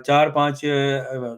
4-5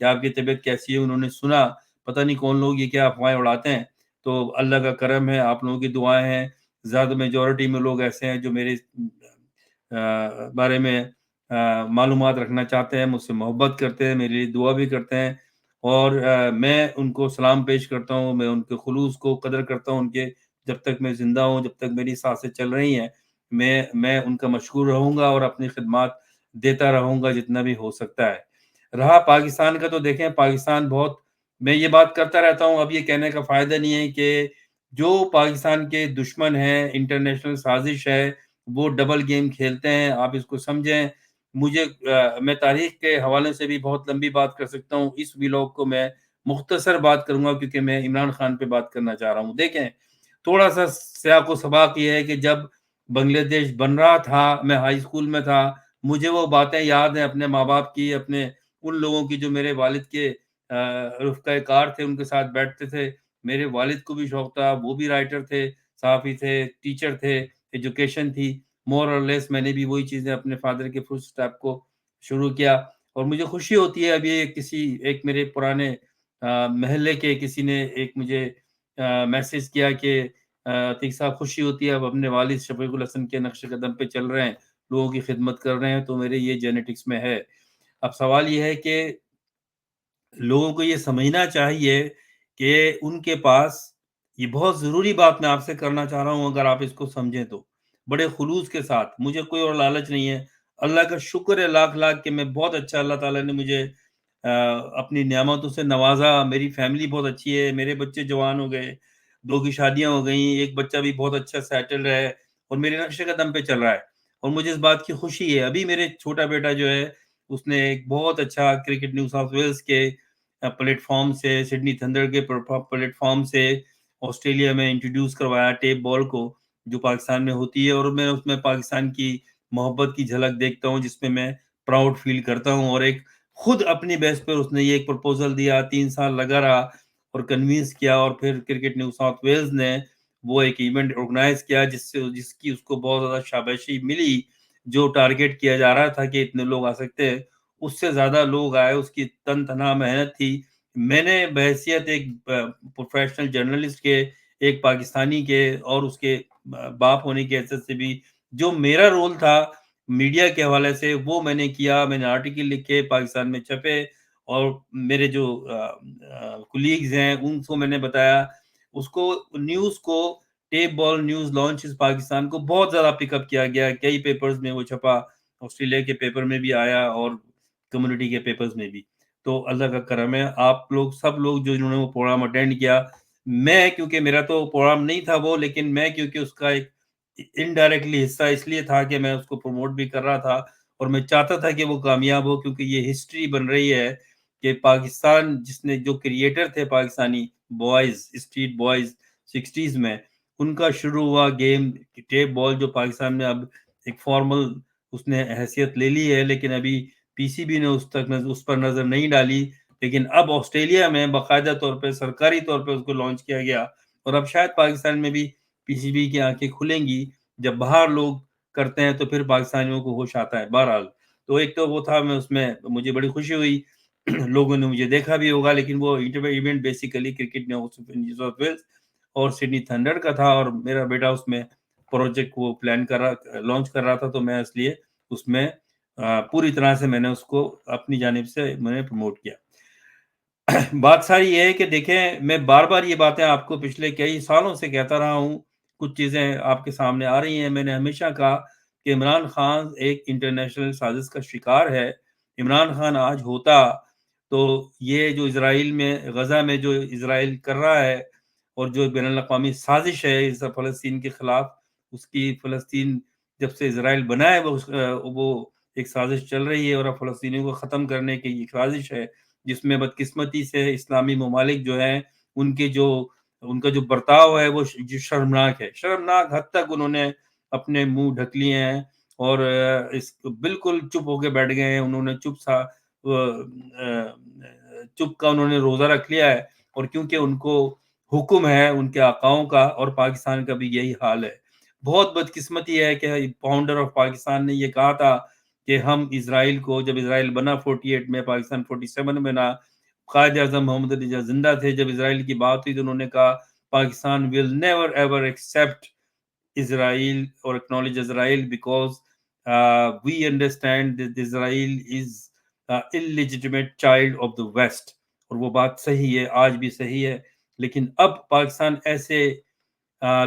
کہ آپ کی طبیعت کیسی ہے، انہوں نے سنا، پتہ نہیں کون لوگ یہ کیا افواہیں اڑاتے ہیں. تو اللہ کا کرم ہے، آپ لوگوں کی دعائیں ہیں. زیادہ میجورٹی میں لوگ ایسے ہیں جو میرے بارے میں معلومات رکھنا چاہتے ہیں، مجھ سے محبت کرتے ہیں، میرے لیے دعا بھی کرتے ہیں، اور میں ان کو سلام پیش کرتا ہوں. میں ان کے خلوص کو قدر کرتا ہوں. ان کے جب تک میں زندہ ہوں، جب تک میری سانسیں چل رہی ہیں، میں ان کا مشکور رہوں گا اور اپنی خدمات دیتا رہوں گا جتنا بھی ہو سکتا ہے. رہا پاکستان کا، تو دیکھیں پاکستان بہت، میں یہ بات کرتا رہتا ہوں، اب یہ کہنے کا فائدہ نہیں ہے کہ جو پاکستان کے دشمن ہیں، انٹرنیشنل سازش ہے، وہ ڈبل گیم کھیلتے ہیں. آپ اس کو سمجھیں. میں تاریخ کے حوالے سے بھی بہت لمبی بات کر سکتا ہوں. اس ویلاگ کو میں مختصر بات کروں گا کیونکہ میں عمران خان پہ بات کرنا چاہ رہا ہوں. دیکھیں تھوڑا سا سیاق و سباق یہ ہے کہ جب بنگلہ دیش بن رہا تھا، میں ہائی اسکول میں تھا. مجھے وہ باتیں یاد ہیں اپنے ماں باپ کی، اپنے ان لوگوں کی جو میرے والد کے رفقۂ کار تھے، ان کے ساتھ بیٹھتے تھے. میرے والد کو بھی شوق تھا، وہ بھی رائٹر تھے، صحافی تھے، ٹیچر تھے، ایجوکیشن تھی. مور اور لیس میں نے بھی وہی چیزیں اپنے فادر کے فٹ اسٹیپ کو شروع کیا. اور مجھے خوشی ہوتی ہے. ابھی ایک میرے پرانے محلے کے کسی نے ایک مجھے میسج کیا کہ عتیق صاحب خوشی ہوتی ہے اب اپنے والد شفیق الحسن کے نقش قدم پہ چل رہے ہیں، لوگوں کی خدمت کر رہے ہیں. تو میرے یہ جینیٹکس میں ہے. اب سوال یہ ہے کہ لوگوں کو یہ سمجھنا چاہیے کہ ان کے پاس، یہ بہت ضروری بات میں آپ سے کرنا چاہ رہا ہوں، اگر آپ اس کو سمجھیں تو بڑے خلوص کے ساتھ. مجھے کوئی اور لالچ نہیں ہے. اللہ کا شکر ہے لاکھ لاکھ کہ میں بہت اچھا، اللہ تعالیٰ نے مجھے اپنی نعمتوں سے نوازا. میری فیملی بہت اچھی ہے. میرے بچے جوان ہو گئے، 2 کی شادیاں ہو گئیں، ایک بچہ بھی بہت اچھا سیٹل ہے اور میرے نقش قدم پہ چل رہا ہے. اور مجھے اس بات کی خوشی ہے. ابھی میرے چھوٹا بیٹا جو ہے، اس نے ایک بہت اچھا کرکٹ نیو ساؤتھ ویلز کے پلیٹ فارم سے، سڈنی تھنڈر کے پلیٹ فارم سے آسٹریلیا میں انٹروڈیوس کروایا ٹیپ بال کو، جو پاکستان میں ہوتی ہے. اور میں اس میں پاکستان کی محبت کی جھلک دیکھتا ہوں، جس میں میں پراؤڈ فیل کرتا ہوں. اور ایک خود اپنی بیس پر اس نے یہ ایک پرپوزل دیا، 3 سال لگا رہا اور کنوینس کیا. اور پھر کرکٹ نیو ساؤتھ ویلز نے وہ ایک ایونٹ آرگنائز کیا جس کی اس کو بہت زیادہ شاباشی ملی. جو ٹارگیٹ کیا جا رہا تھا کہ اتنے لوگ آ سکتے ہیں، اس سے زیادہ لوگ آئے. اس کی تن تنہا محنت تھی. میں نے بحیثیت ایک پروفیشنل جرنلسٹ کے، ایک پاکستانی کے، اور اس کے باپ ہونے کی حیثیت سے بھی جو میرا رول تھا میڈیا کے حوالے سے، وہ میں نے کیا. میں نے آرٹیکل لکھے، پاکستان میں چھپے، اور میرے جو کولیگز ہیں ان کو میں نے بتایا. اس کو نیوز کو، tape ball news launches Pakistan کو بہت زیادہ پک اپ کیا گیا. کئی پیپرز میں وہ چھپا، آسٹریلیا کے پیپر میں بھی آیا اور کمیونٹی کے پیپرز میں بھی. تو اللہ کا کرم ہے. آپ لوگ سب لوگ جو انہوں نے وہ پروگرام اٹینڈ کیا، میں کیونکہ میرا تو پروگرام نہیں تھا وہ، لیکن میں کیونکہ اس کا ایک انڈائریکٹلی حصہ اس لیے تھا کہ میں اس کو پروموٹ بھی کر رہا تھا اور میں چاہتا تھا کہ وہ کامیاب ہو. کیونکہ یہ ہسٹری بن رہی ہے کہ پاکستان، جس نے، جو کریٹر تھے Pakistani boys, street boys 60s میں، ان کا شروع ہوا گیم ٹیپ بال، جو پاکستان میں اب ایک فارمل اس نے حیثیت لے لی ہے. لیکن ابھی پی سی بی نے اس پر نظر نہیں ڈالی. لیکن اب آسٹریلیا میں باقاعدہ طور پہ، سرکاری طور پہ اس کو لانچ کیا گیا. اور اب شاید پاکستان میں بھی پی سی بی کی آنکھیں کھلیں گی. جب باہر لوگ کرتے ہیں تو پھر پاکستانیوں کو ہوش آتا ہے. بہرحال تو ایک تو وہ تھا، میں اس میں مجھے بڑی خوشی ہوئی. لوگوں نے مجھے دیکھا بھی ہوگا، لیکن وہ event basically cricket New South Wales اور سڈنی تھنڈر کا تھا. اور میرا بیٹا اس میں پروجیکٹ کو پلان کر رہا، لانچ کر رہا تھا. تو میں اس لیے اس میں پوری طرح سے میں نے اس کو اپنی جانب سے میں نے پروموٹ کیا. بات ساری یہ ہے کہ دیکھیں، میں بار بار یہ باتیں آپ کو پچھلے کئی سالوں سے کہتا رہا ہوں. کچھ چیزیں آپ کے سامنے آ رہی ہیں. میں نے ہمیشہ کہا کہ عمران خان ایک انٹرنیشنل سازش کا شکار ہے. عمران خان آج ہوتا تو یہ جو اسرائیل میں، غزہ میں جو اسرائیل کر رہا ہے، اور جو بین الاقوامی سازش ہے اس فلسطین کے خلاف، اس کی فلسطین جب سے اسرائیل بنا ہے وہ ایک سازش چل رہی ہے. اور اب فلسطینیوں کو ختم کرنے کی یہ سازش ہے، جس میں بدقسمتی سے اسلامی ممالک جو ہیں، ان کا جو برتاؤ ہے وہ شرمناک ہے. شرمناک حد تک انہوں نے اپنے منہ ڈھک لیے ہیں اور بالکل چپ ہو کے بیٹھ گئے ہیں. انہوں نے چپ کا انہوں نے روزہ رکھ لیا ہے. اور کیونکہ ان کو حکم ہے ان کے آقاؤں کا، اور پاکستان کا بھی یہی حال ہے. بہت بدقسمتی ہے کہ فاؤنڈر آف پاکستان نے یہ کہا تھا کہ ہم اسرائیل کو، جب اسرائیل بنا 48 میں، پاکستان 47 میں بنا، قائد اعظم محمد علی جناح زندہ تھے، جب اسرائیل کی بات ہوئی تو انہوں نے کہا Pakistan will never ever accept Israel or acknowledge Israel because we understand that Israel is illegitimate child of the West. اور وہ بات صحیح ہے، آج بھی صحیح ہے، لیکن اب پاکستان ایسے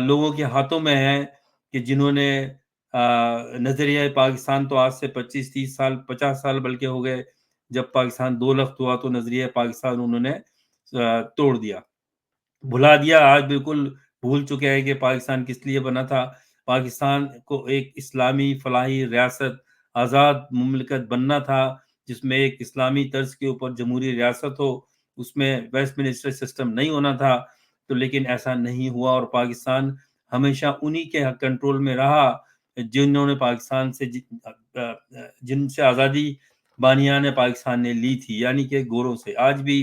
لوگوں کے ہاتھوں میں ہے کہ جنہوں نے نظریہ پاکستان تو آج سے 25-30 سال 50 سال بلکہ ہو گئے، جب پاکستان 2 لخت ہوا تو نظریہ پاکستان انہوں نے توڑ دیا، بھلا دیا۔ آج بالکل بھول چکے ہیں کہ پاکستان کس لیے بنا تھا۔ پاکستان کو ایک اسلامی فلاحی ریاست، آزاد مملکت بننا تھا، جس میں ایک اسلامی طرز کے اوپر جمہوری ریاست ہو، اس میں ویسٹ منسٹر سسٹم نہیں ہونا تھا، تو لیکن ایسا نہیں ہوا، اور پاکستان ہمیشہ انہی کے کنٹرول میں رہا جنہوں نے پاکستان سے جن سے آزادی بانیان پاکستان نے لی تھی، یعنی کہ گوروں سے۔ آج بھی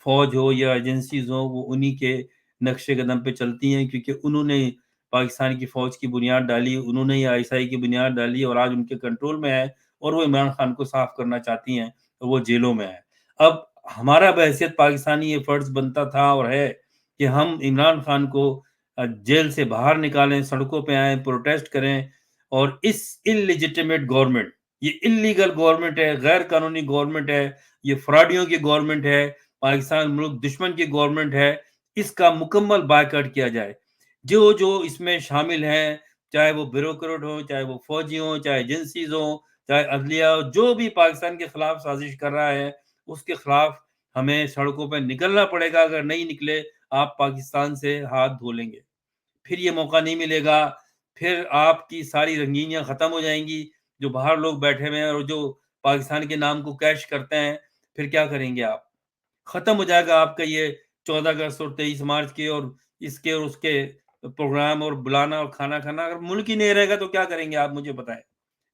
فوج ہو یا ایجنسیز ہو، وہ انہی کے نقش قدم پہ چلتی ہیں، کیونکہ انہوں نے پاکستان کی فوج کی بنیاد ڈالی، انہوں نے ISI کی بنیاد ڈالی، اور آج ان کے کنٹرول میں ہے، اور وہ عمران خان کو صاف کرنا چاہتی ہیں، اور وہ جیلوں میں ہے۔ اب ہمارا بحیثیت پاکستانی یہ فرض بنتا تھا اور ہے کہ ہم عمران خان کو جیل سے باہر نکالیں، سڑکوں پہ آئیں، پروٹیسٹ کریں، اور اس انلیجیٹمیٹ گورنمنٹ، یہ انلیگل گورنمنٹ ہے، غیر قانونی گورنمنٹ ہے، یہ فراڈیوں کی گورنمنٹ ہے، پاکستان ملک دشمن کی گورنمنٹ ہے، اس کا مکمل بائیکاٹ کیا جائے۔ جو اس میں شامل ہیں، چاہے وہ بیوروکریٹ ہوں، چاہے وہ فوجی ہوں، چاہے ایجنسیز ہوں، چاہے عدلیہ ہو، جو بھی پاکستان کے خلاف سازش کر رہا ہے، اس کے خلاف ہمیں سڑکوں پہ نکلنا پڑے گا۔ اگر نہیں نکلے، آپ پاکستان سے ہاتھ دھو لیں گے، پھر یہ موقع نہیں ملے گا، پھر آپ کی ساری رنگینیاں ختم ہو جائیں گی۔ جو باہر لوگ بیٹھے ہوئے ہیں اور جو پاکستان کے نام کو کیش کرتے ہیں، پھر کیا کریں گے آپ؟ ختم ہو جائے گا آپ کا یہ 14 اگست اور 23 مارچ کے اور اس کے پروگرام اور بلانا اور کھانا کھانا۔ اگر ملک ہی نہیں رہے گا تو کیا کریں گے آپ مجھے بتائیں۔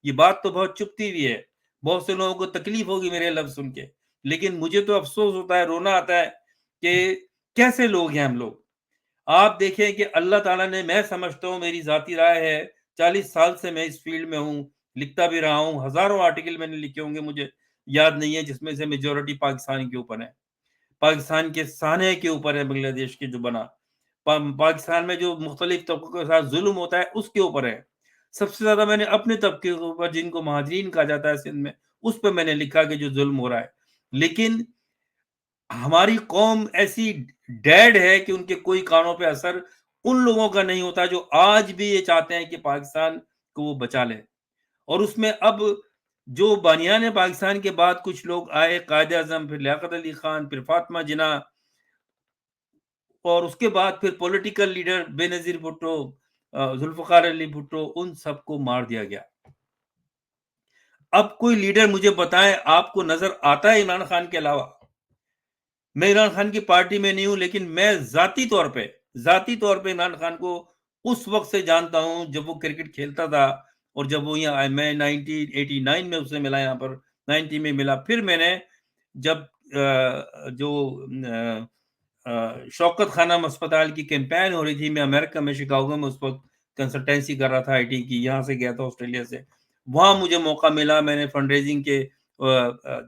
یہ بات تو بہت چپتی ہوئی ہے، بہت سے لوگوں کو تکلیف ہوگی میرے لفظ سن کے، لیکن مجھے تو افسوس ہوتا ہے، رونا آتا ہے کہ کیسے لوگ ہیں ہم لوگ۔ آپ دیکھیں کہ اللہ تعالیٰ نے، میں سمجھتا ہوں، میری ذاتی رائے ہے، 40 سال سے میں اس فیلڈ میں ہوں، لکھتا بھی رہا ہوں، ہزاروں آرٹیکل میں نے لکھے ہوں گے، مجھے یاد نہیں ہے، جس میں سے میجورٹی پاکستان کے اوپر ہے، پاکستان کے سانے کے اوپر ہے، بنگلہ دیش کے جو بنا، پاکستان میں جو مختلف طبقوں کے ساتھ ظلم ہوتا ہے اس کے اوپر ہے۔ سب سے زیادہ میں نے اپنے طبقے کے اوپر، جن کو مہاجرین کہا جاتا ہے سندھ میں، اس پہ میں نے لکھا کہ جو ظلم ہو رہا ہے۔ لیکن ہماری قوم ایسی ڈیڈ ہے کہ ان کے کوئی کانوں پہ اثر ان لوگوں کا نہیں ہوتا جو آج بھی یہ چاہتے ہیں کہ پاکستان کو وہ بچا لیں۔ اور اس میں اب جو بانیان پاکستان کے بعد کچھ لوگ آئے، قائد اعظم، پھر لیاقت علی خان، پھر فاطمہ جناح، اور اس کے بعد پھر پولیٹیکل لیڈر بے نظیر بھٹو، ذوالفقار علی بھٹو، ان سب کو مار دیا گیا۔ اب کوئی لیڈر مجھے بتائیں، آپ کو نظر آتا ہے عمران خان کے علاوہ؟ میں عمران خان کی پارٹی میں نہیں ہوں، لیکن میں ذاتی طور پہ عمران خان کو اس وقت سے جانتا ہوں جب وہ کرکٹ کھیلتا تھا، اور جب وہ یہاں، میں 1989 میں اسے ملا، یہاں پر 90 میں ملا۔ پھر میں نے جب جو شوکت خانم اسپتال کی کیمپین ہو رہی تھی، میں امریکہ میں شکاگو میں اس وقت کنسلٹینسی کر رہا تھا IT کی، یہاں سے گیا تھا آسٹریلیا سے، وہاں مجھے موقع ملا، میں نے فنڈ ریزنگ کے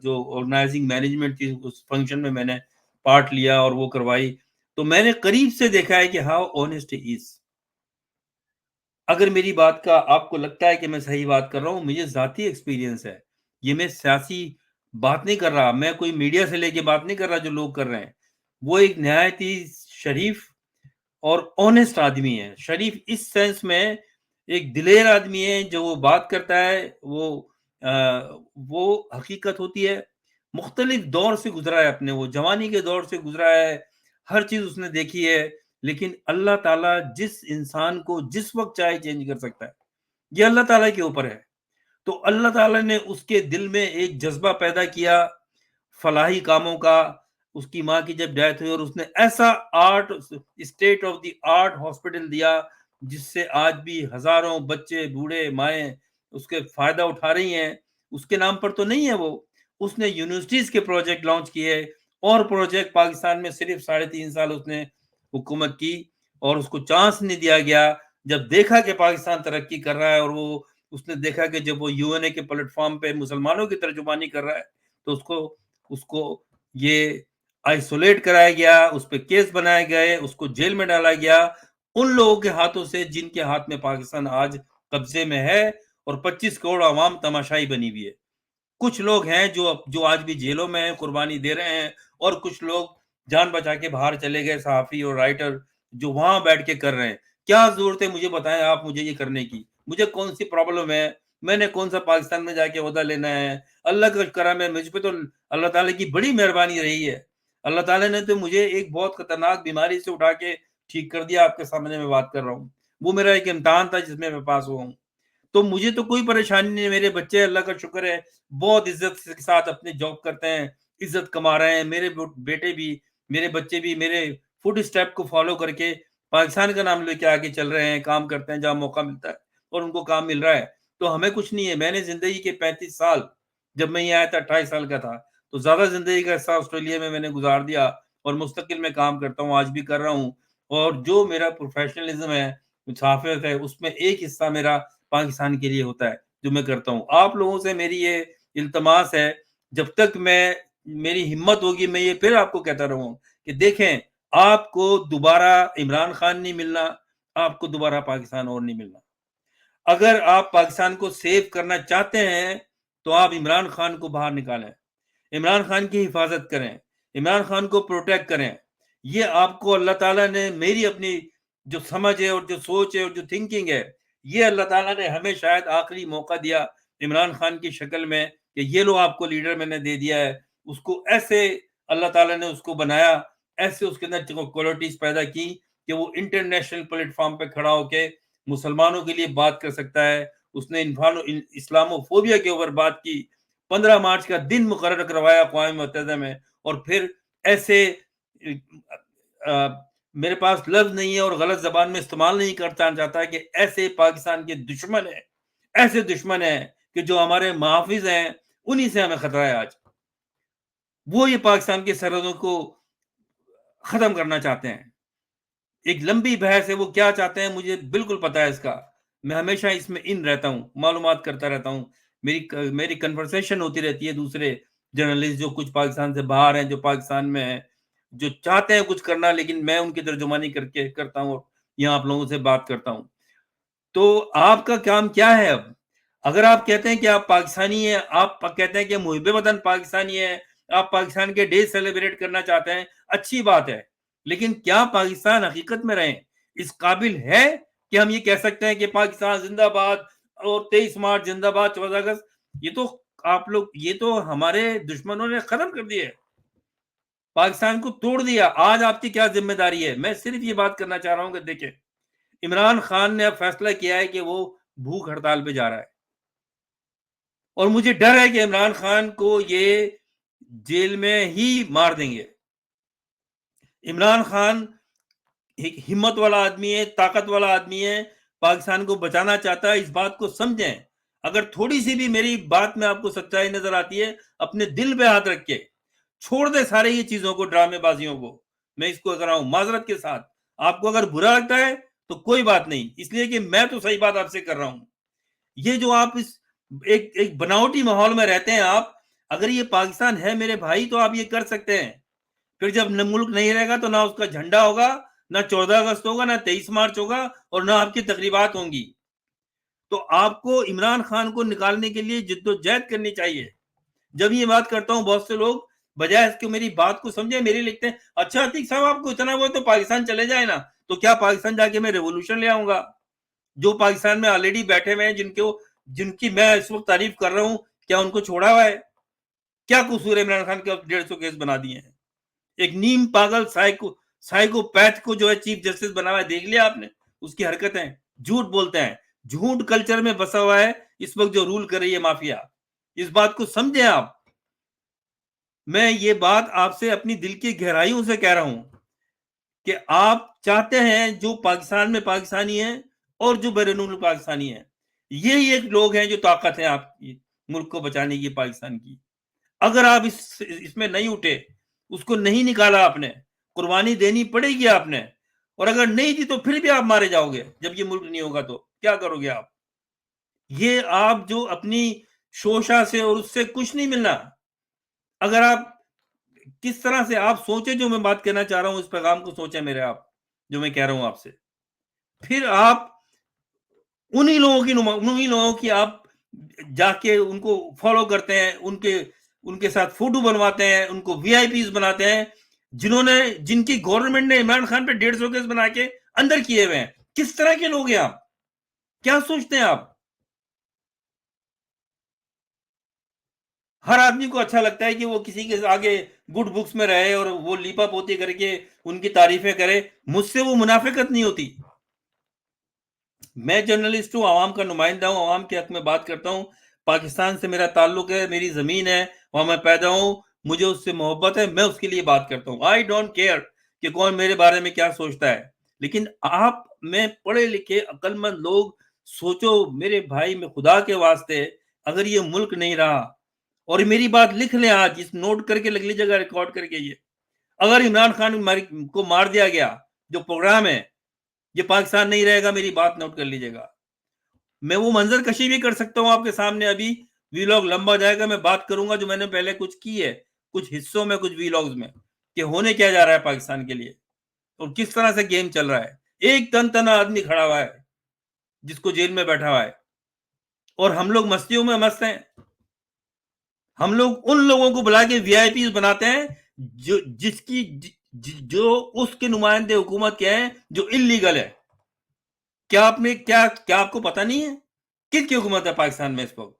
جو آرگنائزنگ مینجمنٹ تھی اس فنکشن میں نے پارٹ لیا اور وہ کروائی، تو میں نے قریب سے دیکھا ہے کہ ہاؤ آنےسٹ ہی از۔ اگر میری بات کا آپ کو لگتا ہے کہ میں صحیح بات کر رہا ہوں، مجھے ذاتی ایکسپیرینس ہے، یہ میں سیاسی بات نہیں کر رہا، میں کوئی میڈیا سے لے کے بات نہیں کر رہا جو لوگ کر رہے ہیں۔ وہ ایک نہایت ہی شریف اور آنےسٹ آدمی ہے، شریف اس سینس میں ایک دلیر آدمی ہے، جو وہ بات کرتا ہے وہ حقیقت ہوتی ہے۔ مختلف دور سے گزرا ہے، اپنے وہ جوانی کے دور سے گزرا ہے، ہر چیز اس نے دیکھی ہے، لیکن اللہ تعالیٰ جس انسان کو جس وقت چاہے چینج کر سکتا ہے، یہ اللہ تعالیٰ کے اوپر ہے۔ تو اللہ تعالیٰ نے اس کے دل میں ایک جذبہ پیدا کیا فلاحی کاموں کا۔ اس کی ماں کی جب ڈیتھ ہوئی، اور اس نے ایسا state of the art hospital دیا، جس سے آج بھی ہزاروں بچے، بوڑھے، مائیں اس کے فائدہ اٹھا رہی ہیں۔ اس کے نام پر تو نہیں ہے وہ، اس نے یونیورسٹیز کے پروجیکٹ لانچ کیے، اور پروجیکٹ پاکستان میں صرف 3.5 سال اس نے حکومت کی، اور اس کو چانس نہیں دیا گیا۔ جب دیکھا کہ پاکستان ترقی کر رہا ہے، اور وہ اس نے دیکھا کہ جب وہ UN کے پلیٹ فارم پہ مسلمانوں کی ترجمانی کر رہا ہے، تو اس کو یہ آئسولیٹ کرایا گیا، اس پہ کیس بنائے گئے، اس کو جیل میں ڈالا گیا، ان لوگوں کے ہاتھوں سے جن کے ہاتھ میں پاکستان آج قبضے میں ہے اور 25 کروڑ عوام تماشائی بنی ہوئی ہے۔ کچھ لوگ ہیں جو آج بھی جیلوں میں ہیں، قربانی دے رہے ہیں، اور کچھ لوگ جان بچا کے باہر چلے گئے، صحافی اور رائٹر جو وہاں بیٹھ کے کر رہے ہیں۔ کیا ضرورت ہے مجھے بتائیں آپ مجھے یہ کرنے کی؟ مجھے کون سی پرابلم ہے؟ میں نے کون سا پاکستان میں جا کے عہدہ لینا ہے؟ اللہ کا کرم ہے، مجھ پہ تو اللہ تعالیٰ کی بڑی مہربانی رہی ہے۔ اللہ تعالیٰ نے تو مجھے ایک بہت خطرناک بیماری سے اٹھا کے ٹھیک کر دیا، آپ کے سامنے میں بات کر رہا ہوں۔ وہ میرا ایک امتحان تھا جس میں پاس ہوا ہوں۔ تو مجھے تو کوئی پریشانی نہیں، میرے بچے اللہ کا شکر ہے بہت عزت کے ساتھ اپنے جاب کرتے ہیں، عزت کما رہے ہیں۔ میرے بیٹے بھی، میرے بچے بھی میرے فوٹ اسٹیپ کو فالو کر کے پاکستان کا نام لے کے آگے چل رہے ہیں، کام کرتے ہیں جہاں موقع ملتا ہے، اور ان کو کام مل رہا ہے۔ تو ہمیں کچھ نہیں ہے۔ میں نے زندگی کے 35 سال، جب میں یہ آیا تھا 28 سال کا تھا، تو زیادہ زندگی کا حصہ آسٹریلیا میں نے گزار دیا، اور مستقل میں کام کرتا ہوں، آج بھی کر رہا ہوں۔ اور جو میرا پروفیشنلزم ہے، صحافت ہے، اس میں ایک حصہ میرا پاکستان کے لیے ہوتا ہے جو میں کرتا ہوں۔ آپ لوگوں سے میری یہ التماس ہے، جب تک میری ہمت ہوگی میں یہ پھر آپ کو کہتا رہوں کہ دیکھیں، آپ کو دوبارہ عمران خان نہیں ملنا، آپ کو دوبارہ پاکستان اور نہیں ملنا۔ اگر آپ پاکستان کو سیو کرنا چاہتے ہیں تو آپ عمران خان کو باہر نکالیں، عمران خان کی حفاظت کریں، عمران خان کو پروٹیکٹ کریں۔ یہ آپ کو اللہ تعالیٰ نے، میری اپنی جو سمجھ ہے اور جو سوچ ہے اور جو تھنکنگ ہے، یہ اللہ تعالیٰ نے ہمیں شاید آخری موقع دیا عمران خان کی شکل میں کہ یہ لو آپ کو لیڈر میں نے دے دیا ہے۔ اس کو ایسے اللہ تعالیٰ نے اس کو بنایا، ایسے اس کے اندر کوالٹیز پیدا کی کہ وہ انٹرنیشنل پلیٹ فارم پہ کھڑا ہو کے مسلمانوں کے لیے بات کر سکتا ہے۔ اس نے اسلامو فوبیا کے اوپر بات کی، 15 مارچ کا دن مقرر کروایا اقوام متحدہ میں، اور پھر ایسے میرے پاس لفظ نہیں ہے اور غلط زبان میں استعمال نہیں کرتا چاہتا کہ ایسے پاکستان کے دشمن ہیں، ایسے دشمن ہیں کہ جو ہمارے محافظ ہیں، انہی سے ہمیں خطرہ ہے آج۔ وہ یہ پاکستان کی سرحدوں کو ختم کرنا چاہتے ہیں۔ ایک لمبی بحث ہے، وہ کیا چاہتے ہیں مجھے بالکل پتا ہے اس کا۔ میں ہمیشہ اس میں رہتا ہوں، معلومات کرتا رہتا ہوں، میری کنورسیشن ہوتی رہتی ہے دوسرے جرنلسٹ جو کچھ پاکستان سے باہر ہیں، جو پاکستان میں ہیں، جو چاہتے ہیں کچھ کرنا، لیکن میں ان کی ترجمانی کر کے کرتا ہوں اور یہاں آپ لوگوں سے بات کرتا ہوں۔ تو آپ کا کام کیا ہے اب؟ اگر آپ کہتے ہیں کہ آپ پاکستانی ہیں، آپ کہتے ہیں کہ محب وطن پاکستانی ہیں، آپ پاکستان کے ڈے سیلیبریٹ کرنا چاہتے ہیں، اچھی بات ہے، لیکن کیا پاکستان حقیقت میں رہیں اس قابل ہے کہ ہم یہ کہہ سکتے ہیں کہ پاکستان زندہ باد اور 23 مارچ زندہ باد، 14 اگست؟ یہ تو آپ لوگ، یہ تو ہمارے دشمنوں نے ختم کر دیا ہے، پاکستان کو توڑ دیا۔ آج آپ کی کیا ذمہ داری ہے؟ میں صرف یہ بات کرنا چاہ رہا ہوں کہ دیکھیں، عمران خان نے اب فیصلہ کیا ہے کہ وہ بھوک ہڑتال پہ جا رہا ہے، اور مجھے ڈر ہے کہ عمران خان کو یہ جیل میں ہی مار دیں گے۔ عمران خان ایک ہمت والا آدمی ہے، طاقت والا آدمی ہے، پاکستان کو بچانا چاہتا ہے، اس بات کو سمجھیں۔ اگر تھوڑی سی بھی میری بات میں آپ کو سچائی نظر آتی ہے، اپنے دل پہ ہاتھ رکھ کے چھوڑ دے سارے یہ چیزوں کو، ڈرامے بازیوں کو۔ میں اس کو کر رہا ہوں معذرت کے ساتھ، آپ کو اگر برا لگتا ہے تو کوئی بات نہیں، اس لیے کہ میں تو صحیح بات آپ سے کر رہا ہوں۔ یہ جو آپ اس ایک بناوٹی ماحول میں رہتے ہیں آپ، اگر یہ پاکستان ہے میرے بھائی تو آپ یہ کر سکتے ہیں۔ پھر جب ملک نہیں رہے گا تو نہ اس کا جھنڈا ہوگا، نہ 14 اگست ہوگا، نہ 23 مارچ ہوگا، اور نہ آپ کی تقریبات ہوں گی۔ تو آپ کو عمران خان کو نکالنے کے لیے جدوجہد کرنی چاہیے۔ جب یہ بات کرتا ہوں، بہت سے لوگ بجائے اس کے میری بات کو سمجھے، میری لکھتے ہیں اچھا عتیق صاحب آپ کو اتنا وہ تو پاکستان چلے جائے نا۔ تو کیا پاکستان جا کے میں ریولوشن لے آؤں گا؟ جو پاکستان میں آلریڈی بیٹھے ہوئے ہیں، جن کی میں اس وقت تعریف کر رہا ہوں، کیا ان کو چھوڑا ہوا ہے؟ کیا قصور ہے عمران خان کے 150 کیس بنا دیے ہیں؟ ایک نیم پاگل سائیکو پیتھ کو جو ہے چیف جسٹس بنا ہوا ہے، دیکھ لیا آپ نے اس کی حرکتیں؟ جھوٹ بولتے ہیں، جھوٹ کلچر میں بسا ہوا ہے اس وقت جو رول کر رہی ہے مافیا۔ اس بات کو سمجھیں آپ۔ میں یہ بات آپ سے اپنی دل کی گہرائیوں سے کہہ رہا ہوں کہ آپ چاہتے ہیں جو پاکستان میں پاکستانی ہیں اور جو بیرون ملک پاکستانی ہیں، یہی ایک لوگ ہیں جو طاقت ہے آپ کی ملک کو بچانے کی، پاکستان کی۔ اگر آپ اس میں نہیں اٹھے، اس کو نہیں نکالا، آپ نے قربانی دینی پڑے گی آپ نے، اور اگر نہیں دی تو پھر بھی آپ مارے جاؤ گے۔ جب یہ ملک نہیں ہوگا تو کیا کرو گے آپ؟ یہ آپ جو اپنی شوشا سے اور اس سے کچھ نہیں ملنا۔ اگر آپ کس طرح سے آپ سوچیں جو میں بات کہنا چاہ رہا ہوں، اس پیغام کو سوچیں میرے آپ، جو میں کہہ رہا ہوں آپ سے. پھر آپ انہی لوگوں کی آپ جا کے ان کو فالو کرتے ہیں، ان کے ساتھ فوٹو بنواتے ہیں، ان کو وی آئی پیز بناتے ہیں، جن کی گورنمنٹ نے عمران خان پہ 150 کیس بنا کے اندر کیے ہوئے ہیں. کس طرح کے لوگ ہیں آپ؟ کیا سوچتے ہیں آپ؟ ہر آدمی کو اچھا لگتا ہے کہ وہ کسی کے آگے گڈ بکس میں رہے اور وہ لیپا پوتی کر کے ان کی تعریفیں کرے. مجھ سے وہ منافقت نہیں ہوتی. میں جرنلسٹ ہوں، عوام کا نمائندہ ہوں، عوام کے حق میں بات کرتا ہوں. پاکستان سے میرا تعلق ہے، میری زمین ہے، وہاں میں پیدا ہوں، مجھے اس سے محبت ہے، میں اس کے لیے بات کرتا ہوں. آئی ڈونٹ کیئر کہ کون میرے بارے میں کیا سوچتا ہے. لیکن آپ میں پڑھے لکھے عقل مند لوگ سوچو میرے بھائی، میں خدا کے واسطے، اگر یہ ملک نہیں رہا، اور میری بات لکھ لیں آج، اس نوٹ کر کے لکھ لیجیے گا، ریکارڈ کر کے، یہ اگر عمران خان کو مار دیا گیا، جو پروگرام ہے یہ پاکستان نہیں رہے گا، میری بات نوٹ کر لیجیے گا. میں وہ منظر کشی بھی کر سکتا ہوں آپ کے سامنے. ابھی ویلاگ لمبا جائے گا، میں بات کروں گا جو میں نے پہلے کچھ کی ہے، کچھ حصوں میں، کچھ ویلاگز میں، کہ ہونے کیا جا رہا ہے پاکستان کے لیے اور کس طرح سے گیم چل رہا ہے. ایک تنہا آدمی کھڑا ہوا ہے جس کو جیل میں بیٹھا ہوا ہے، اور ہم لوگ مستیوں میں مست ہیں. ہم لوگ ان لوگوں کو بلا کے وی آئی پیز بناتے ہیں جو اس کے نمائندے حکومت کے ہیں، جو انلیگل ہے. کیا آپ کو پتہ نہیں ہے کن کی حکومت ہے پاکستان میں اس وقت؟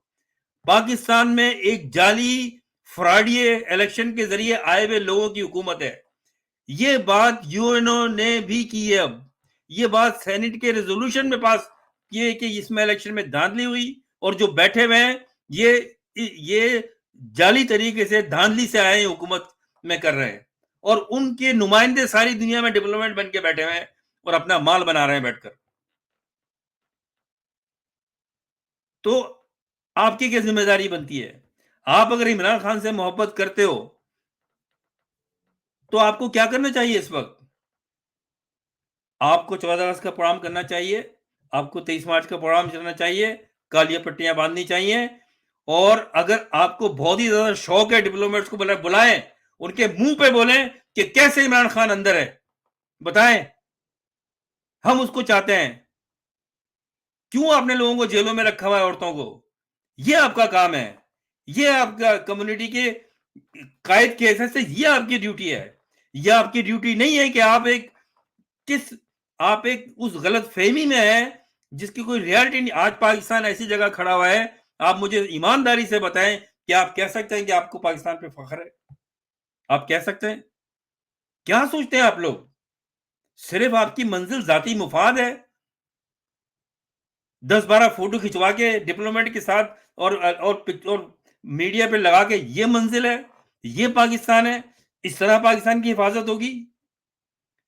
پاکستان میں ایک جعلی فراڈیے الیکشن کے ذریعے آئے ہوئے لوگوں کی حکومت ہے. یہ بات یو این او نے بھی کی ہے. اب یہ بات سینٹ کے ریزولوشن میں پاس کیے کہ اس میں الیکشن میں دھاندلی ہوئی، اور جو بیٹھے ہوئے ہیں یہ جعلی طریقے سے دھاندلی سے آئے ہیں، حکومت میں کر رہے ہیں، اور ان کے نمائندے ساری دنیا میں ڈپلومیٹ بن کے بیٹھے ہوئے ہیں اور اپنا مال بنا رہے ہیں بیٹھ کر. تو آپ کی کیا ذمہ داری بنتی ہے؟ آپ اگر عمران خان سے محبت کرتے ہو تو آپ کو کیا کرنا چاہیے اس وقت؟ آپ کو 14 اگست کا پروگرام کرنا چاہیے، آپ کو 23 مارچ کا پروگرام چلنا چاہیے، کالیاں پٹیاں باندھنی چاہیے، اور اگر آپ کو بہت ہی زیادہ شوق ہے ڈپلومیٹس کو بلائیں، ان کے منہ پہ بولیں کہ کیسے عمران خان اندر ہے، بتائیں، ہم اس کو چاہتے ہیں. کیوں آپ نے لوگوں کو جیلوں میں رکھا ہوا ہے، عورتوں کو؟ یہ آپ کا کام ہے، یہ آپ کا کمیونٹی کے قائد کے حیثیت سے یہ آپ کی ڈیوٹی ہے. یہ آپ کی ڈیوٹی نہیں ہے کہ آپ ایک اس غلط فہمی میں ہیں جس کی کوئی ریالٹی نہیں. آج پاکستان ایسی جگہ کھڑا ہوا ہے، آپ مجھے ایمانداری سے بتائیں کہ آپ کہہ سکتے ہیں کہ آپ کو پاکستان پہ فخر ہے؟ آپ کہہ سکتے ہیں؟ کیا سوچتے ہیں آپ لوگ؟ صرف آپ کی منزل ذاتی مفاد ہے؟ 10-12 فوٹو کھنچوا کے ڈپلومیٹ کے ساتھ اور میڈیا پہ لگا کے یہ منزل ہے، یہ پاکستان ہے، اس طرح پاکستان کی حفاظت ہوگی؟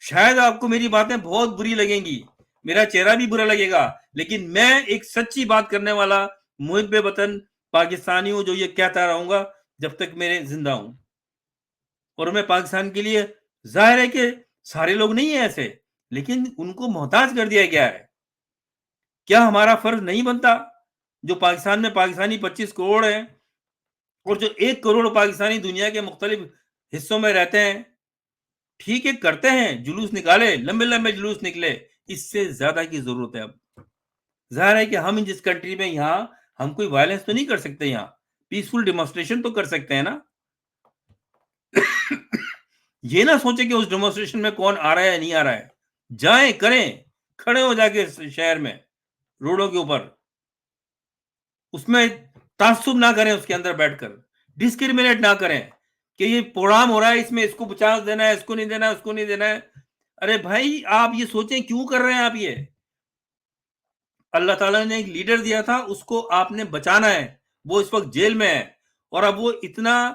شاید آپ کو میری باتیں بہت بری لگیں گی، میرا چہرہ بھی برا لگے گا، لیکن میں ایک سچی بات کرنے والا محب وطن پاکستانی ہوں، جو یہ کہتا رہوں گا جب تک میرے زندہ ہوں. اور میں پاکستان کے لیے، ظاہر ہے کہ سارے لوگ نہیں ہیں ایسے، لیکن ان کو محتاج کر دیا گیا ہے. کیا ہمارا فرض نہیں بنتا، جو پاکستان میں پاکستانی 25 کروڑ ہیں، اور جو 1 کروڑ پاکستانی دنیا کے مختلف حصوں میں رہتے ہیں، ٹھیک ہے کرتے ہیں، جلوس نکالے، لمبے لمبے جلوس نکلے، اس سے زیادہ کی ضرورت ہے اب. ظاہر ہے کہ ہم جس کنٹری میں، یہاں ہم کوئی وائلنس تو نہیں کر سکتے، یہاں پیسفل ڈیمونسٹریشن تو کر سکتے ہیں نا. یہ نہ سوچیں کہ اس ڈیمونسٹریشن میں کون آ رہا ہے یا نہیں آ رہا ہے. جائیں، کریں، کھڑے ہو جا کے شہر میں، روڈوں کے اوپر، اس میں تعصب نہ کریں، اس کے اندر بیٹھ کر ڈسکریمنیٹ نہ کریں کہ یہ پروگرام ہو رہا ہے، اس میں اس کو 50 دینا ہے، اس کو نہیں دینا ہے، اس کو نہیں دینا ہے. ارے بھائی، آپ یہ سوچیں کیوں کر رہے ہیں آپ یہ؟ اللہ تعالیٰ نے ایک لیڈر دیا تھا، اس کو آپ نے بچانا ہے، وہ اس وقت جیل میں ہے، اور اب وہ اتنا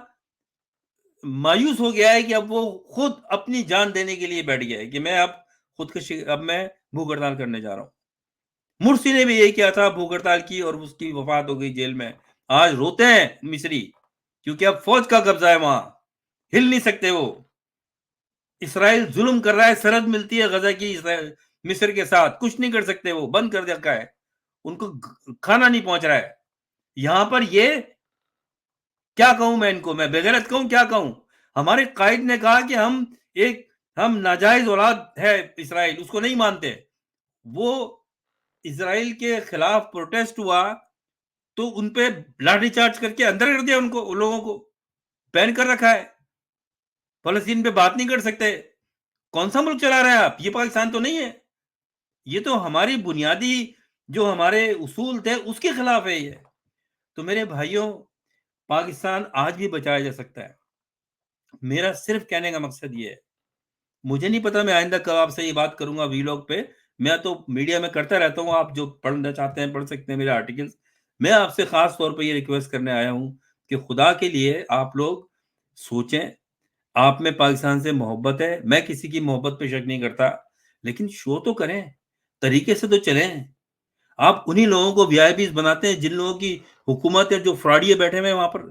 مایوس ہو گیا ہے کہ اب وہ خود اپنی جان دینے کے لیے بیٹھ گیا ہے کہ میں اب میں بھوک ہڑتال کرنے جا رہا ہوں. مرسی نے بھی یہی کیا تھا، بھوک ہڑتال کی، اور اس کی وفات ہو گئی جیل میں. آج روتے ہیں مصری، کیونکہ اب فوج کا قبضہ ہے وہاں، ہل نہیں سکتے وہ. اسرائیل ظلم کر رہا ہے، سرحد ملتی ہے غزہ کی مصر کے ساتھ، کچھ نہیں کر سکتے، وہ بند کر دیا ہے، ان کو کھانا نہیں پہنچ رہا ہے. یہاں پر یہ کیا کہوں میں ان کو، میں بغیرت کہوں، کیا کہوں؟ ہمارے قائد نے کہا کہ ہم ناجائز اولاد ہے اسرائیل، اس کو نہیں مانتے. وہ اسرائیل کے خلاف پروٹیسٹ ہوا تو ان پہ لاٹھی چارج کر کے اندر کر دیا، ان لوگوں کو بین کر رکھا ہے. فلسطین پہ بات نہیں کر سکتے. کون سا ملک چلا رہے ہیں آپ؟ یہ پاکستان تو نہیں ہے. یہ تو ہماری بنیادی جو ہمارے اصول تھے اس کے خلاف ہے یہ. تو میرے بھائیوں، پاکستان آج بھی بچایا جا سکتا ہے. میرا صرف کہنے کا مقصد یہ ہے، مجھے نہیں پتا میں آئندہ کب آپ سے یہ بات کروں گا ویلاگ پہ. میں تو میڈیا میں کرتا رہتا ہوں، آپ جو پڑھنا چاہتے ہیں پڑھ سکتے ہیں میرے آرٹیکلز. میں آپ سے خاص طور پہ یہ ریکویسٹ کرنے آیا ہوں کہ خدا کے لیے آپ لوگ سوچیں. آپ میں پاکستان سے محبت ہے، میں کسی کی محبت پہ شک نہیں کرتا، لیکن شو تو کریں، طریقے سے تو چلیں. آپ انہی لوگوں کو وی آئی پیز بناتے ہیں جن لوگوں کی حکومت ہے، جو فراڈیے بیٹھے ہوئے وہاں پر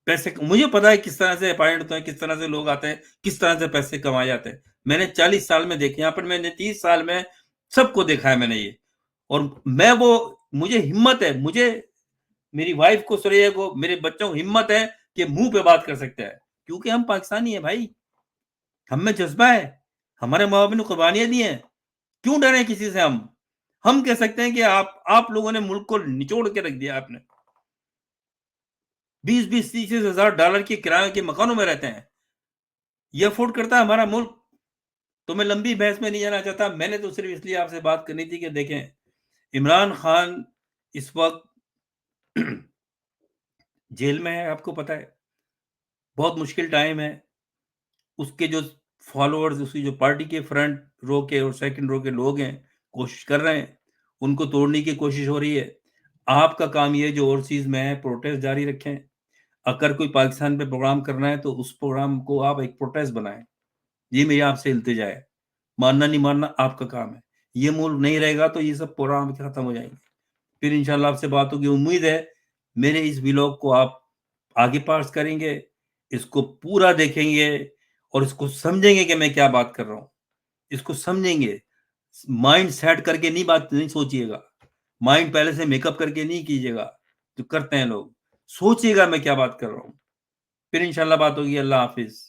پیسے. مجھے پتا ہے کس طرح سے اپائنٹ ہوتے ہیں، کس طرح سے لوگ آتے ہیں، کس طرح سے پیسے کمائے جاتے ہیں. میں نے 40 سال میں دیکھے، یہاں پر میں نے 30 سال میں سب کو دیکھا ہے میں نے یہ. اور مجھے ہمت ہے، مجھے میری وائف کو، سریہ کو، میرے بچوں کو ہمت ہے کہ منہ پہ بات کر سکتے ہیں، کیونکہ ہم پاکستانی ہیں بھائی. ہم میں جذبہ ہے، ہمارے ماں باپ نے قربانیاں دی ہیں. کیوں ڈریں کسی سے؟ ہم کہہ سکتے ہیں کہ آپ لوگوں نے ملک کو نچوڑ کے رکھ دیا. آپ نے 20-30 ہزار ڈالر کے کرایے کے مکانوں میں رہتے ہیں. یہ افورڈ کرتا ہے ہمارا ملک. تو میں لمبی بحث میں نہیں جانا چاہتا. میں نے تو صرف اس لیے آپ سے بات کرنی تھی کہ دیکھیں، عمران خان اس وقت جیل میں ہے، آپ کو پتا ہے. بہت مشکل ٹائم ہے. اس کے جو فالوورز، اس کی جو پارٹی کے فرنٹ رو کے اور سیکنڈ رو کے لوگ ہیں، کوشش کر رہے ہیں، ان کو توڑنے کی کوشش ہو رہی ہے. آپ کا کام یہ جو اوورسیز میں ہے، پروٹیسٹ جاری رکھیں. اگر کوئی پاکستان پہ پروگرام کرنا ہے تو اس پروگرام کو آپ ایک پروٹیسٹ بنائیں. یہ میری آپ سے التجا ہے. ماننا نہیں ماننا آپ کا کام ہے. یہ ملک نہیں رہے گا تو یہ سب پروگرام ختم ہو جائیں گے. پھر انشاءاللہ آپ سے بات ہوگی. امید ہے میرے اس ویلاگ کو آپ آگے پاس کریں گے، اس کو پورا دیکھیں گے اور اس کو سمجھیں گے کہ میں کیا بات کر رہا ہوں. اس کو سمجھیں گے. مائنڈ سیٹ کر کے نہیں سوچئے گا. مائنڈ پہلے سے میک اپ کر کے نہیں کیجئے گا جو کرتے ہیں لوگ. سوچئے گا میں کیا بات کر رہا ہوں. پھر انشاءاللہ بات ہوگی. اللہ حافظ.